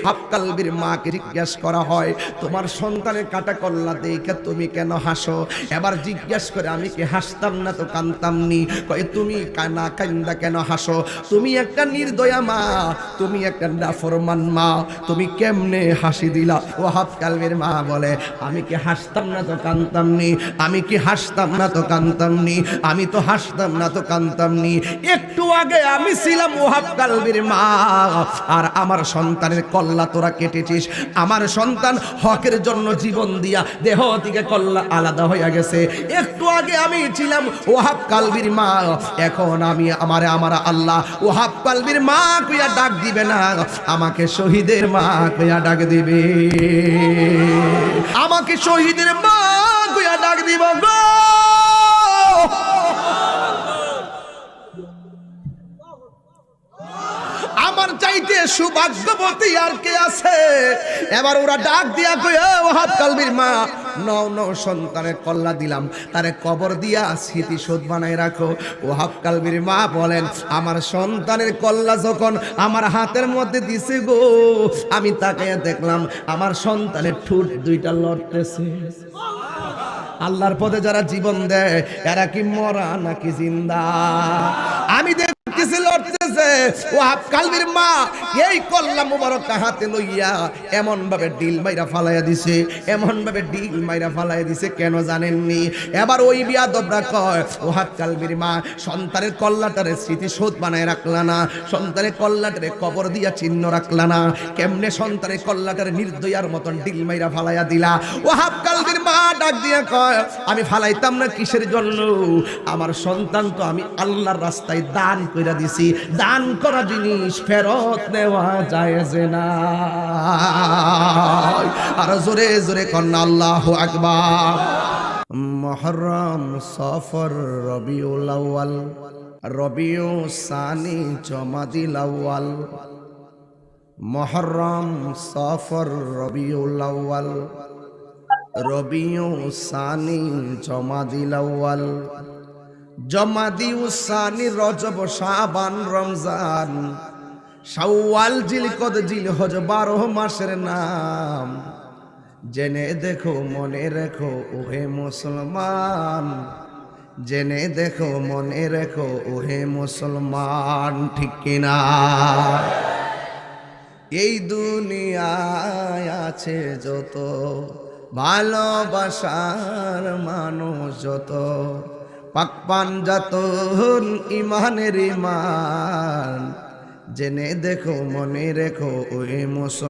হাফকালবির মাকে জিজ্ঞেস করা হয়, তোমার সন্তানের কাটা কল্লা দেখে তুমি কেন হাসো? এবার জিজ্ঞেস করে, আমি কি হাসতাম না তো কানতাম নি? কয়, তুমি কানা কান্দা কেন হাসো? তুমি একটা নির্দয়া মা, তুমি একটা নাফরমান মা, তুমি কেমনে হাসি দিলা? ও হাফকালবির মা বলে, আমি কি হাসতাম না তো কানতাম নি? আমি কি হাসতাম না তো কানতাম নি? আমি তো হাসতাম না তো কানতাম নি। একটু আগে আমি ছিলাম ওহাব কালবির মা, আর আমার সন্তানের কল্লা তোরা কেটেছিস। আমার সন্তান হকের জন্য জীবন দিয়া দেহ থেকে কল্লা আলাদা হয়ে গেছে। একটু আগে আমি ছিলাম ওহাব কালবির মা, এখন আমি আমার আল্লাহ ওহাব কালবির মা কইয়া ডাক দিবে না, আমাকে শহীদের মা কইয়া ডাক দিবে। আমাকে শহীদের মা কইয়া ডাক দিব গো। আমার চাইতে সৌভাগ্যবতী আর কে আছে? এবার ওরা ডাক দিয়া কয়, ওহাব কালবির মা, নও সন্তানের কল্লা দিলাম, তারে কবর দিয়া স্মৃতিসৌধ বানায় রাখো। ওহাব কালবির মা বলেন, আমার সন্তানের কল্লা যখন আমার হাতের মধ্যে দিছে গো, আমি তাকাইয়া দেখলাম আমার সন্তানের ঠোঁট দুইটা লড়তেছে। আল্লাহর পথে যারা জীবন দেয় এরা কি মরা নাকি জিন্দা? আমি দেখতেছি লড়তেছে। ওহাব কালবির মা এই কল্লা মুবারক হাতে লইয়া এমন ভাবে ডিল মাইরা ফালাইয়া দিছে, এমন ভাবে ডিল মাইরা ফালাইয়া দিছে, কেন জানেননি? এবার ওই বিয়াদবরা কয়, ওহাব কালবির মা সন্তানের কল্লাটারে স্মৃতিসৌধ বানায় রাখলা না, সন্তানের কল্লাটারে কবর দিয়া চিহ্ন রাখলা না, কেমনে সন্তানের কল্লাটারে নির্দয়ার মতন ডিল মাইরা ফালাইয়া দিলা? ওহাব কালবির মা ডাক দিয়া কয়, আমি ফালাইতাম না কিসের জন্য? আমার সন্তান তো আমি আল্লাহর রাস্তায় দান কইরা দিছি, দান করা জিনিস ফেরত নেওয়া যায় না। আর জোরে জোরে কন্যা আল্লাহু আকবার। মুহররম, সফর, রবিউল আউয়াল, রবিউ সানি, জমাদিল আউয়াল। মুহররম, সফর, রবিউল আউয়াল, রবিউ সানি, জমাদিল আউয়াল, জমাদিউ সানি, রজব, শাবান, রমজান, শাওয়াল, জিলকদ, জিলহজ, 12 মাসের নাম। জেনে দেখো মনে রেখো ওহে মুসলমান, জেনে দেখো মনে রেখো ওহে মুসলমান, ঠিক কিনা? এই দুনিয়ায় আছে যত ভালোবাসার মানুষ, যত পাক পাঞ্জাতন ইমানের ইমান, জেনে দেখো মনে রেখো ওহে মুসলমান।